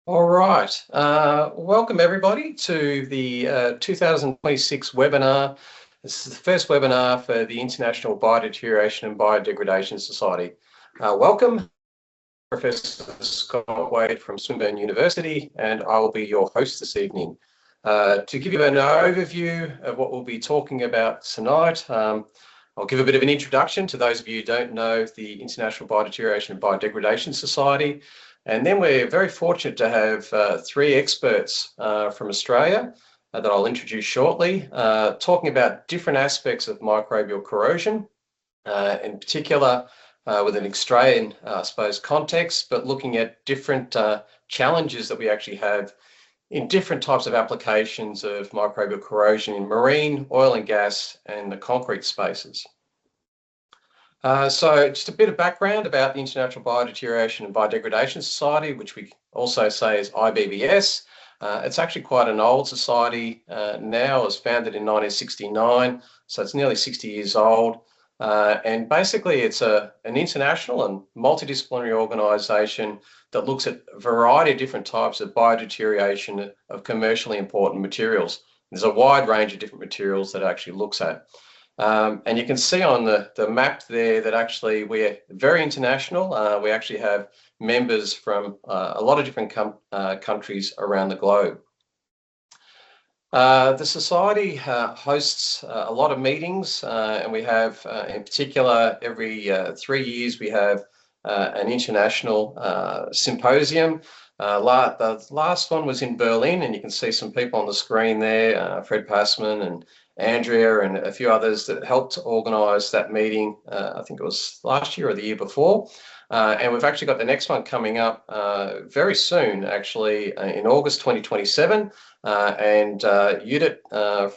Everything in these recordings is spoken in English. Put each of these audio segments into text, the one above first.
All right. Welcome everybody to the 2026 webinar. This is the first webinar for the International Biodeterioration and Biodegradation Society. Welcome, Professor Scott Wade from Swinburne University, and I will be your host this evening. To give you an overview of what we'll be talking about tonight, I'll give a bit of an introduction to those of you who don't know the International Biodeterioration and Biodegradation Society. And then we're very fortunate to have three experts from Australia that I'll introduce shortly, talking about different aspects of microbial corrosion, in particular with an Australian, I suppose, context, but looking at different challenges that we actually have in different types of applications of microbial corrosion in marine, oil and gas, and the concrete spaces. So just a bit of background about the International Biodeterioration and Biodegradation Society, which we also say is IBBS. It's actually quite an old society now. It was founded in 1969, so it's nearly 60 years old. And basically it's an international and multidisciplinary organisation that looks at a variety of different types of biodeterioration of commercially important materials. There's a wide range of different materials that it actually looks at. And you can see on the map there that actually we're very international. We actually have members from a lot of different countries around the globe. The Society hosts a lot of meetings, and we have, in particular, every 3 years we have an international symposium. The last one was in Berlin, and you can see some people on the screen there, Fred Passman and Andrea and a few others that helped organise that meeting. I think it was last year or the year before. And we've actually got the next one coming up very soon, actually, in August 2027. And Judith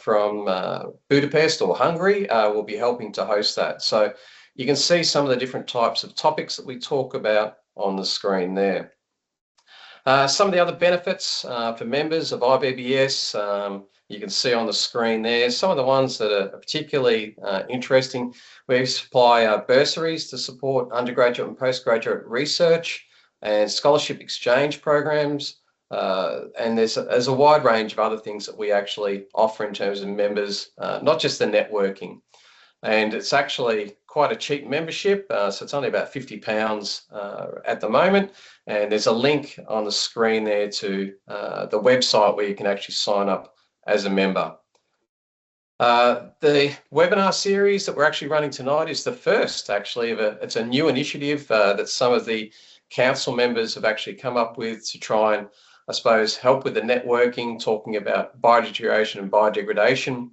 from Budapest or Hungary will be helping to host that. So you can see some of the different types of topics that we talk about on the screen there. Some of the other benefits for members of IBBS, you can see on the screen there. Some of the ones that are particularly interesting, we supply bursaries to support undergraduate and postgraduate research and scholarship exchange programs. And there's a wide range of other things that we actually offer in terms of members, not just the networking. And it's actually quite a cheap membership, so it's only about £50 at the moment. And there's a link on the screen there to the website where you can actually sign up as a member. The webinar series that we're actually running tonight is the first, actually, it's a new initiative that some of the council members have actually come up with to try and, I suppose, help with the networking, talking about biodeterioration and biodegradation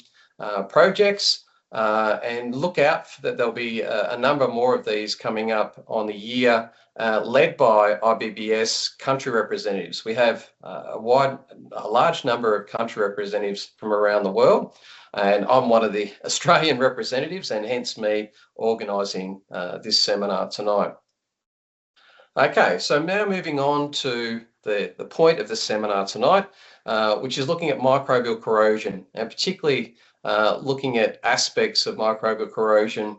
projects. And look out that there'll be a number more of these coming up on the year, led by IBBS country representatives. We have a large number of country representatives from around the world, and I'm one of the Australian representatives, and hence me organising this seminar tonight. Okay, so now moving on to the point of the seminar tonight, which is looking at microbial corrosion, and particularly looking at aspects of microbial corrosion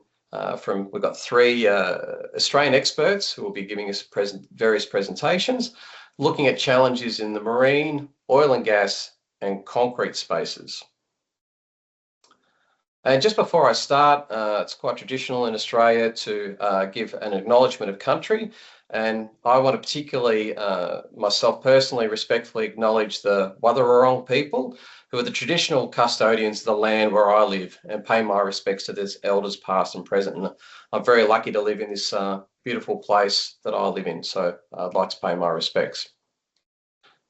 we've got three Australian experts who will be giving us various presentations, looking at challenges in the marine, oil and gas, and concrete spaces. And just before I start, it's quite traditional in Australia to give an acknowledgement of country. And I want to particularly, myself personally, respectfully acknowledge the Wathaurong people, who are the traditional custodians of the land where I live, and pay my respects to their elders past and present. And I'm very lucky to live in this beautiful place that I live in, so I'd like to pay my respects.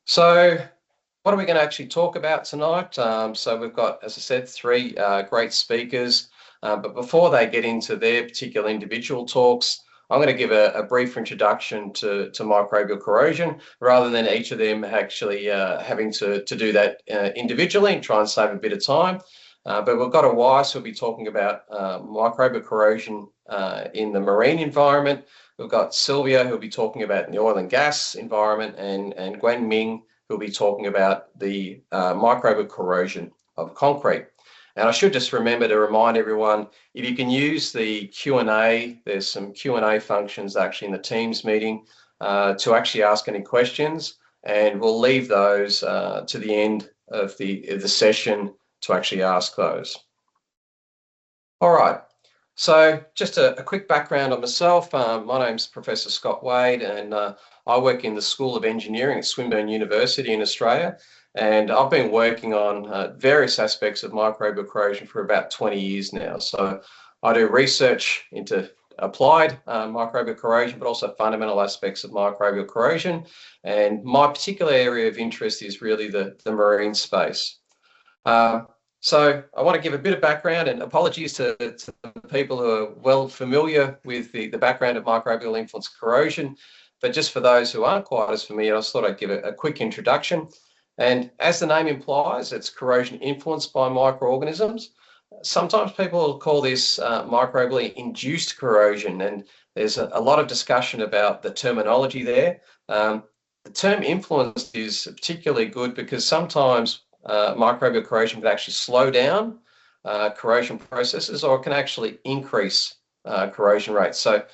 So what are we going to actually talk about tonight? So we've got, as I said, three great speakers, but before they get into their particular individual talks, I'm going to give a brief introduction to microbial corrosion, rather than each of them actually having to do that individually and try and save a bit of time. But we've got a Weiss who'll be talking about microbial corrosion in the marine environment. We've got Sylvia who'll be talking about the oil and gas environment, and Gwen Ming who'll be talking about the microbial corrosion of concrete. And I should just remember to remind everyone, if you can use the Q&A, there's some Q&A functions actually in the Teams meeting to actually ask any questions. and we'll leave those to the end of the session to actually ask those. All right, so just a quick background on myself. My name's Professor Scott Wade, and I work in the School of Engineering at Swinburne University in Australia. And I've been working on various aspects of microbial corrosion for about 20 years now. So I do research into applied microbial corrosion, but also fundamental aspects of microbial corrosion. And my particular area of interest is really the marine space. So I want to give a bit of background, and apologies to people who are well familiar with the background of microbial influence corrosion. But just for those who aren't quite as familiar, I just thought I'd give a quick introduction. And as the name implies, it's corrosion influenced by microorganisms. Sometimes people call this microbially induced corrosion, and there's a lot of discussion about the terminology there. The term influenced is particularly good because sometimes microbial corrosion can actually slow down corrosion processes, or it can actually increase corrosion rates. So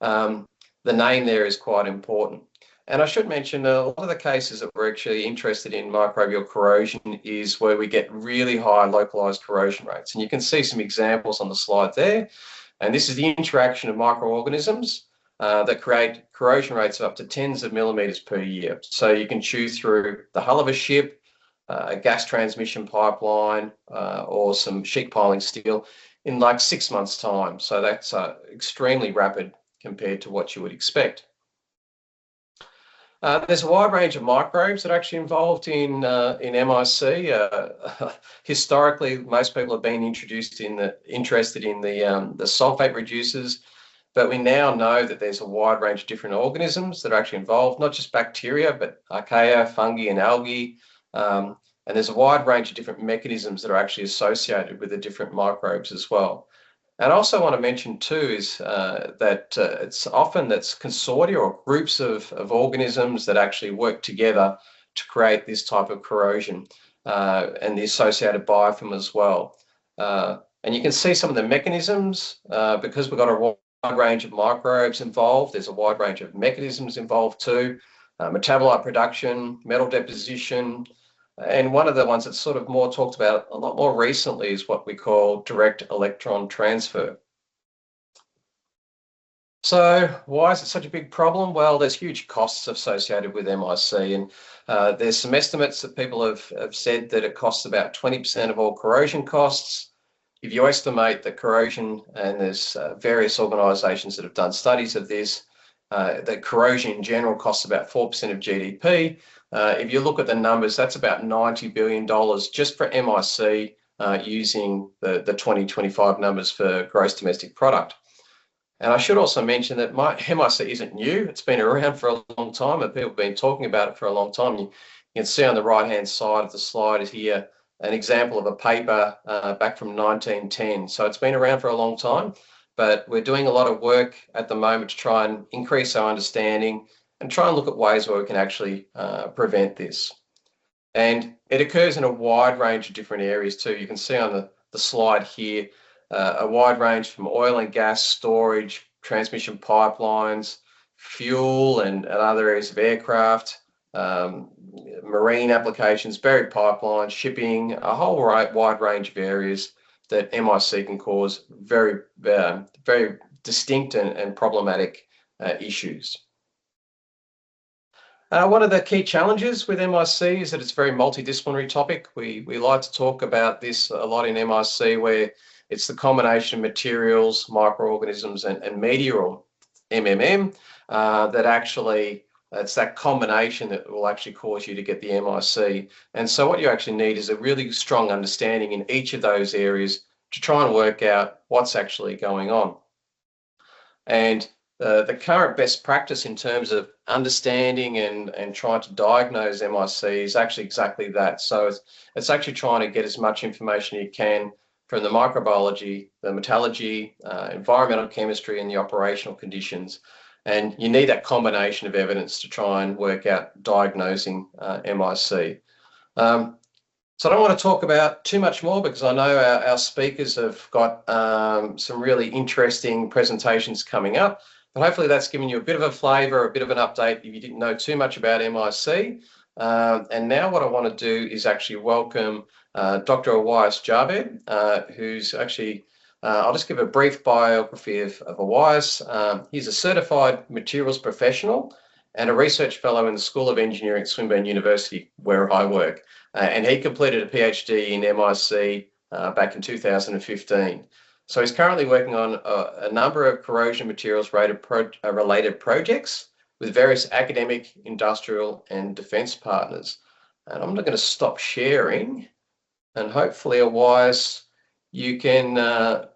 the name there is quite important. And I should mention a lot of the cases that we're actually interested in microbial corrosion is where we get really high localized corrosion rates. And you can see some examples on the slide there. And this is the interaction of microorganisms that create corrosion rates of up to tens of millimeters per year. So you can choose through the hull of a ship, a gas transmission pipeline, or some sheet piling steel in like 6 months' time. So that's extremely rapid compared to what you would expect. There's a wide range of microbes that are actually involved in MIC. Historically, most people have been interested in the sulfate reducers, but we now know that there's a wide range of different organisms that are actually involved, not just bacteria, but archaea, fungi, and algae. And there's a wide range of different mechanisms that are actually associated with the different microbes as well. And I also want to mention too is that it's often that's consortia or groups of organisms that actually work together to create this type of corrosion and the associated biofilm as well. And you can see some of the mechanisms because we've got a wide range of microbes involved. There's a wide range of mechanisms involved too. Metabolite production, metal deposition, and one of the ones that's sort of more talked about a lot more recently is what we call direct electron transfer. So why is it such a big problem? Well, there's huge costs associated with MIC, and there's some estimates that people have said that it costs about 20% of all corrosion costs. If you estimate that corrosion, and there's various organisations that have done studies of this, that corrosion in general costs about 4% of GDP. If you look at the numbers, that's about $90 billion just for MIC using the 2025 numbers for gross domestic product. And I should also mention that MIC isn't new. It's been around for a long time and people have been talking about it for a long time. You can see on the right-hand side of the slide here an example of a paper back from 1910. So it's been around for a long time, but we're doing a lot of work at the moment to try and increase our understanding and try and look at ways where we can actually prevent this. And it occurs in a wide range of different areas too. You can see on the slide here, a wide range from oil and gas storage, transmission pipelines, fuel and other areas of aircraft, marine applications, buried pipelines, shipping, a whole wide range of areas that MIC can cause very distinct and problematic issues. One of the key challenges with MIC is that it's a very multidisciplinary topic. We like to talk about this a lot in MIC, where it's the combination of materials, microorganisms, and media, or MMM, that actually, it's that combination that will actually cause you to get the MIC. And so what you actually need is a really strong understanding in each of those areas to try and work out what's actually going on. And the current best practice in terms of understanding and trying to diagnose MIC is actually exactly that. So it's actually trying to get as much information you can from the microbiology, the metallurgy, environmental chemistry, and the operational conditions. And you need that combination of evidence to try and work out diagnosing MIC. So I don't want to talk about too much more because I know our speakers have got some really interesting presentations coming up. But hopefully that's given you a bit of a flavour, a bit of an update if you didn't know too much about MIC. And now what I want to do is actually welcome Dr. Awais Javed, who's actually, I'll just give a brief biography of Awais. He's a certified materials professional and a research fellow in the School of Engineering at Swinburne University, where I work. And he completed a PhD in MIC back in 2015. So he's currently working on a number of corrosion materials related projects with various academic, industrial, and defence partners. And I'm not going to stop sharing, and hopefully, Awais, you can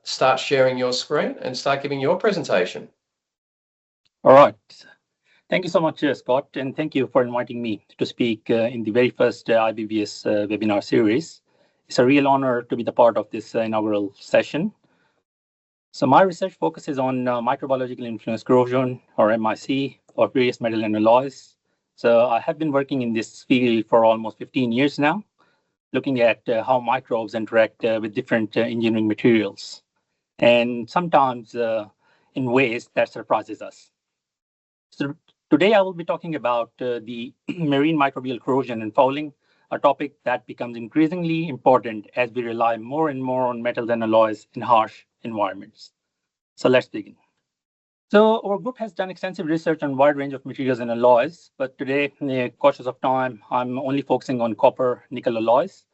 start sharing your screen and start giving your presentation. All right. Thank you so much, Scott, and thank you for inviting me to speak in the very first IBBS webinar series. It's a real honor to be the part of this inaugural session. So my research focuses on microbiological influence corrosion, or MIC, of various metal and alloys. So I have been working in this field for almost 15 years now, looking at how microbes interact with different engineering materials, and sometimes in ways that surprises us. So today I will be talking about the marine microbial corrosion and fouling, a topic that becomes increasingly important as we rely more and more on metals and alloys in harsh environments. So let's begin. So our group has done extensive research on a wide range of materials and alloys, but today, cautious of time, I'm only focusing on copper nickel alloys.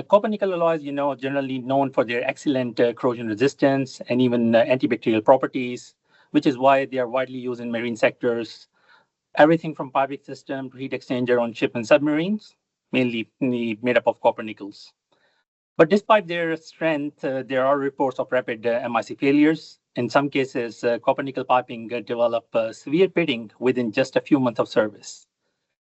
Copper nickel alloys, generally known for their excellent corrosion resistance and even antibacterial properties, which is why they are widely used in marine sectors. Everything from piping system to heat exchanger on ship and submarines, mainly made up of copper nickels. But despite their strength, there are reports of rapid MIC failures. In some cases, copper nickel piping develop severe pitting within just a few months of service.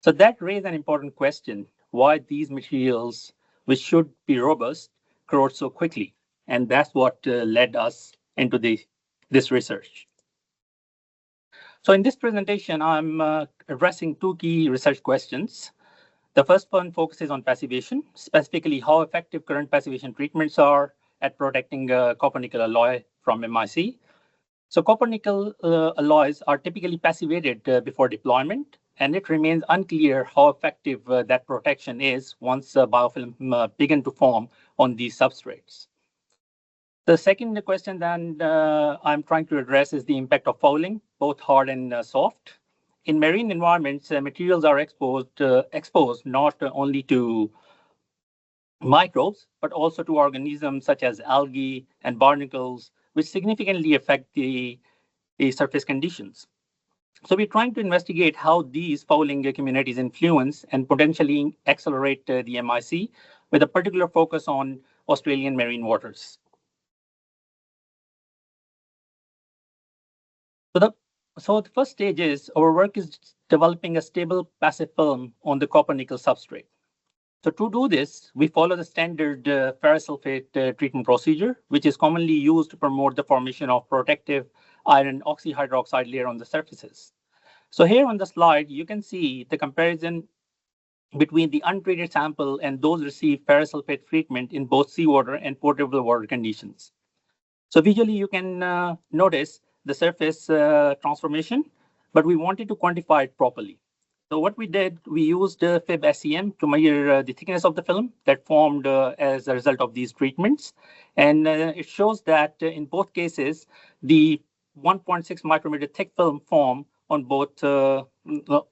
So that raised an important question: why these materials, which should be robust, corrode so quickly? And that's what led us into this research. So in this presentation, I'm addressing two key research questions. The first one focuses on passivation, specifically how effective current passivation treatments are at protecting copper nickel alloy from MIC. So copper nickel alloys are typically passivated before deployment, and it remains unclear how effective that protection is once biofilm begin to form on these substrates. The second question that I'm trying to address is the impact of fouling, both hard and soft. In marine environments, materials are exposed not only to microbes, but also to organisms such as algae and barnacles, which significantly affect the surface conditions. So we're trying to investigate how these fouling communities influence and potentially accelerate the MIC, with a particular focus on Australian marine waters. So the first stage is our work is developing a stable passive film on the copper nickel substrate. So to do this, we follow the standard ferrous sulfate treatment procedure, which is commonly used to promote the formation of protective iron oxyhydroxide layer on the surfaces. So here on the slide, you can see the comparison between the untreated sample and those received ferrous sulfate treatment in both seawater and potable water conditions. So visually, you can notice the surface transformation, but we wanted to quantify it properly. So what we did, we used FIB SEM to measure the thickness of the film that formed as a result of these treatments. And it shows that in both cases, the 1.6 micrometer thick film form on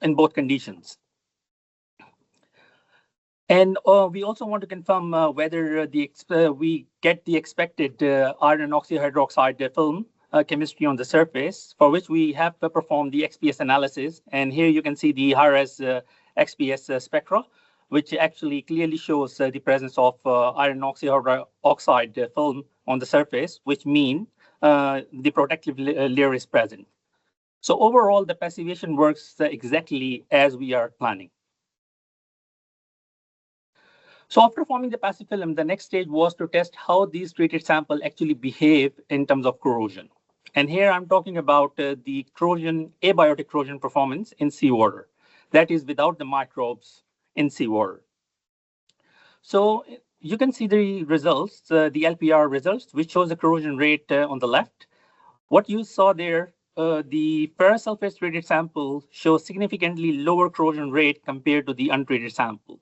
in both conditions. And we also want to confirm whether we get the expected iron oxyhydroxide film chemistry on the surface, for which we have performed the XPS analysis. And here you can see the high-res XPS spectra, which actually clearly shows the presence of iron oxide film on the surface, which means the protective layer is present. So overall, the passivation works exactly as we are planning. So after forming the passive film, the next stage was to test how these treated samples actually behave in terms of corrosion. And here I'm talking about the corrosion, abiotic corrosion performance in seawater, that is without the microbes in seawater. So you can see the results, the LPR results, which shows the corrosion rate on the left. What you saw there the ferrous sulfate treated sample shows significantly lower corrosion rate compared to the untreated sample.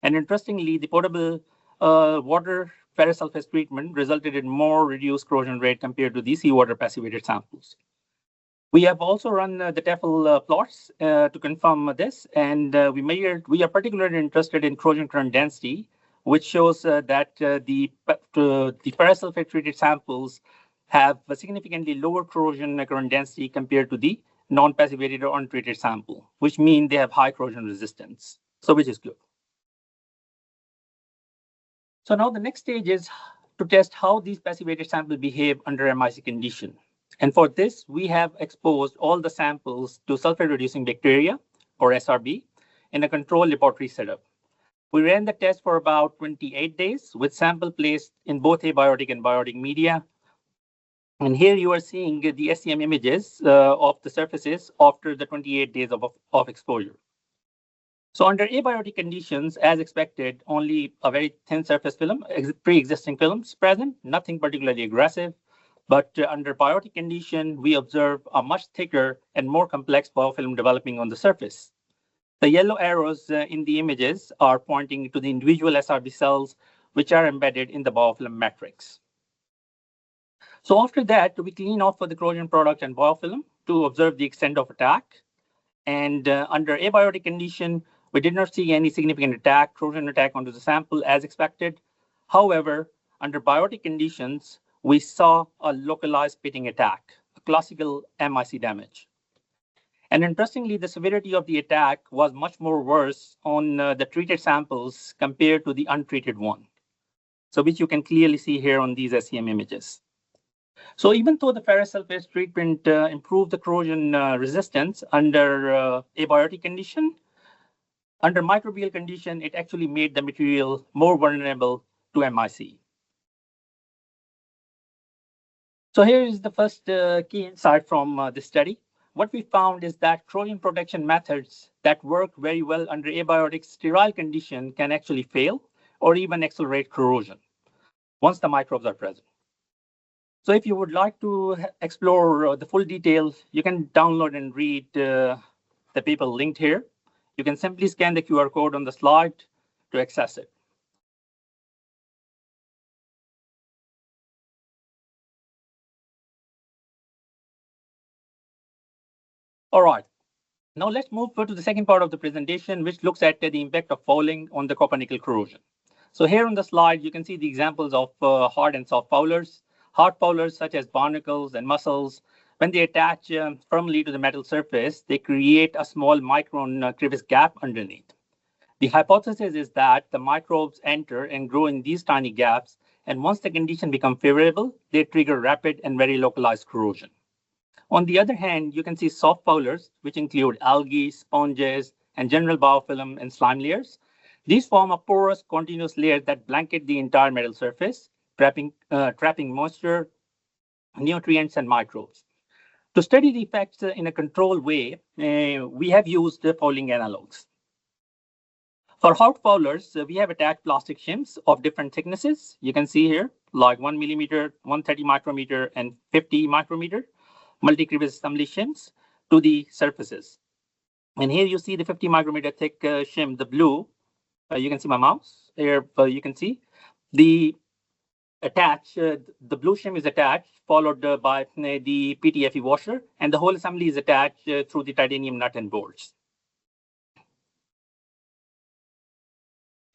And interestingly, the potable water ferrous sulfate treatment resulted in more reduced corrosion rate compared to the seawater passivated samples. We have also run the TEFL plots to confirm this, and we are particularly interested in corrosion current density, which shows that the ferrous sulfate treated samples have a significantly lower corrosion current density compared to the non-passivated or untreated sample, which means they have high corrosion resistance, so which is good. So now the next stage is to test how these passivated samples behave under MIC condition. And for this, we have exposed all the samples to sulfate-reducing bacteria, or SRB, in a controlled laboratory setup. We ran the test for about 28 days with sample placed in both abiotic and biotic media. And here you are seeing the SEM images of the surfaces after the 28 days of exposure. So under abiotic conditions, as expected, only a very thin surface film, pre-existing films present, nothing particularly aggressive. But under biotic condition, we observe a much thicker and more complex biofilm developing on the surface. The yellow arrows in the images are pointing to the individual SRB cells, which are embedded in the biofilm matrix. So after that, we clean off for the corrosion product and biofilm to observe the extent of attack. And under abiotic condition, we did not see any significant corrosion attack onto the sample as expected. However, under biotic conditions, we saw a localized pitting attack, a classical MIC damage. And interestingly, the severity of the attack was much more worse on the treated samples compared to the untreated one. So which you can clearly see here on these SEM images. So even though the ferrous sulfate treatment improved the corrosion resistance under abiotic condition, under microbial condition, it actually made the material more vulnerable to MIC. So here is the first key insight from this study. What we found is that corrosion protection methods that work very well under abiotic sterile condition can actually fail or even accelerate corrosion once the microbes are present. So if you would like to explore the full details, you can download and read the paper linked here. You can simply scan the QR code on the slide to access it. All right, now let's move to the second part of the presentation, which looks at the impact of fouling on the copper nickel corrosion. So here on the slide, you can see the examples of hard and soft foulers. Hard foulers such as barnacles and mussels, when they attach firmly to the metal surface, they create a small micron crevice gap underneath. The hypothesis is that the microbes enter and grow in these tiny gaps, and once the condition becomes favorable, they trigger rapid and very localized corrosion. On the other hand, you can see soft foulers, which include algae, sponges, and general biofilm and slime layers. These form a porous, continuous layer that blanket the entire metal surface, trapping moisture, nutrients, and microbes. To study the effects in a controlled way, we have used the fouling analogs. For hard foulers, we have attached plastic shims of different thicknesses. You can see here, like 1 millimeter, 130 micrometer, and 50 micrometer multi-crevice assembly shims to the surfaces. And here you see the 50 micrometer thick shim, the blue. You can see my mouse here. You can see the blue shim is attached, followed by the PTFE washer, and the whole assembly is attached through the titanium nut and bolts.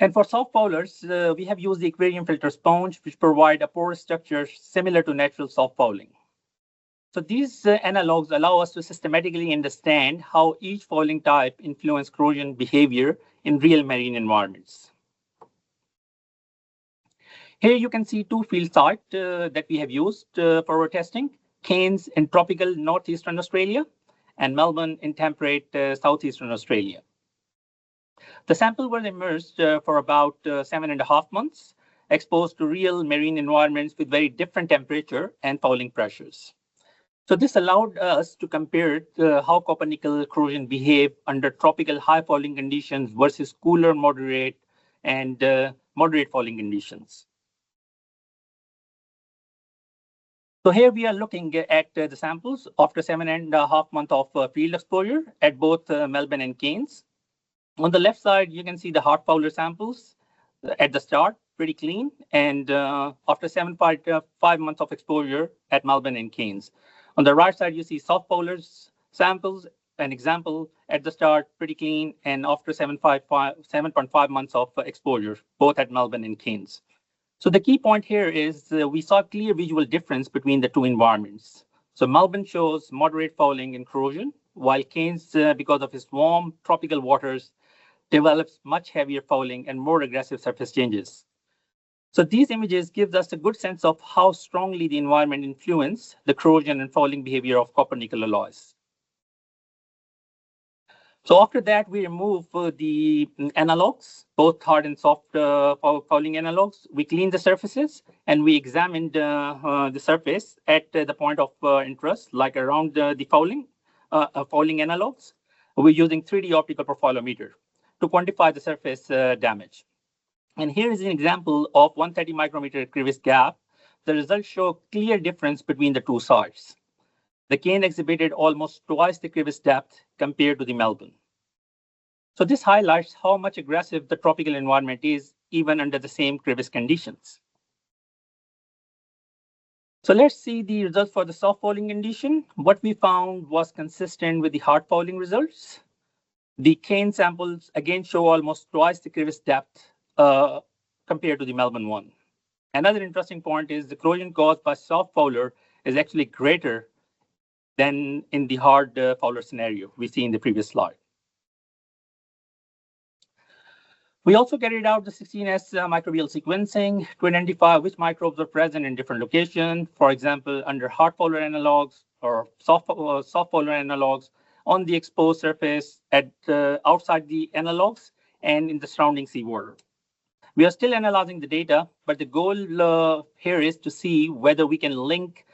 And for soft foulers, we have used the aquarium filter sponge, which provide a porous structure similar to natural soft fouling. So these analogs allow us to systematically understand how each fouling type influences corrosion behavior in real marine environments. Here you can see two field sites that we have used for our testing: Cairns in tropical northeastern Australia and Melbourne in temperate southeastern Australia. The sample was immersed for about 7.5 months, exposed to real marine environments with very different temperature and fouling pressures. So this allowed us to compare how copper nickel corrosion behave under tropical high fouling conditions versus cooler, moderate, and moderate fouling conditions. So here we are looking at the samples after 7.5 months of field exposure at both Melbourne and Keynes. On the left side, you can see the hard fouler samples at the start, pretty clean, and after 7.5 months of exposure at Melbourne and Keynes. On the right side, you see soft foulers samples, an example at the start, pretty clean, and after 7.5 months of exposure, both at Melbourne and Keynes. So the key point here is we saw a clear visual difference between the two environments. So Melbourne shows moderate fouling and corrosion, while Keynes, because of its warm tropical waters, develops much heavier fouling and more aggressive surface changes. So these images give us a good sense of how strongly the environment influences the corrosion and fouling behavior of copper nickel alloys. So after that, we remove the analogs, both hard and soft fouling analogs. We clean the surfaces and we examined the surface at the point of interest, like around the fouling analogs. We're using 3D optical profilometer to quantify the surface damage. And here is an example of 130 micrometer crevice gap. The results show clear difference between the two sites. The Keynes exhibited almost twice the crevice depth compared to the Melbourne. So this highlights how much aggressive the tropical environment is, even under the same crevice conditions. So let's see the results for the soft fouling condition. What we found was consistent with the hard fouling results. The Keynes samples again show almost twice the crevice depth compared to the Melbourne one. Another interesting point is the corrosion caused by soft fouler is actually greater than in the hard fouler scenario we see in the previous slide. We also carried out the 16S microbial sequencing to identify which microbes are present in different locations. For example, under hard fouler analogs or soft fouler analogs on the exposed surface at outside the analogs and in the surrounding seawater. We are still analyzing the data, but the goal here is to see whether we can link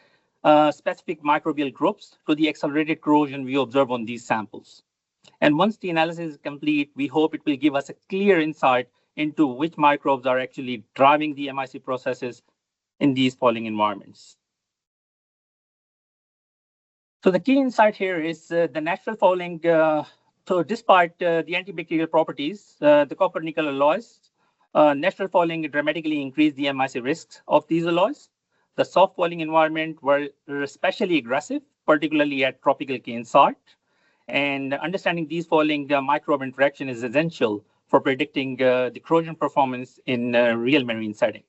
specific microbial groups to the accelerated corrosion we observe on these samples. And once the analysis is complete, we hope it will give us a clear insight into which microbes are actually driving the MIC processes in these fouling environments. So the key insight here is the natural fouling. So despite the antibacterial properties, the copper nickel alloys, natural fouling dramatically increased the MIC risks of these alloys. The soft fouling environment were especially aggressive, particularly at tropical Keynes site. And understanding these fouling microbe interaction is essential for predicting the corrosion performance in real marine setting.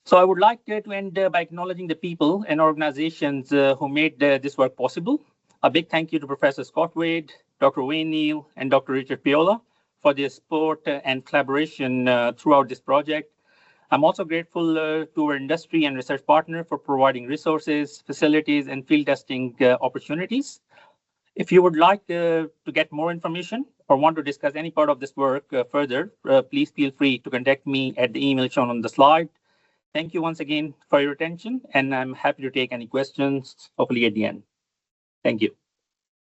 So I would like to end by acknowledging the people and organizations who made this work possible. A big thank you to Professor Scott Wade, Dr. Wayne Neal, and Dr. Richard Piola for their support and collaboration throughout this project. I'm also grateful to our industry and research partner for providing resources, facilities, and field testing opportunities. If you would like to get more information or want to discuss any part of this work further, please feel free to contact me at the email shown on the slide. Thank you once again for your attention, and I'm happy to take any questions, hopefully at the end. Thank you.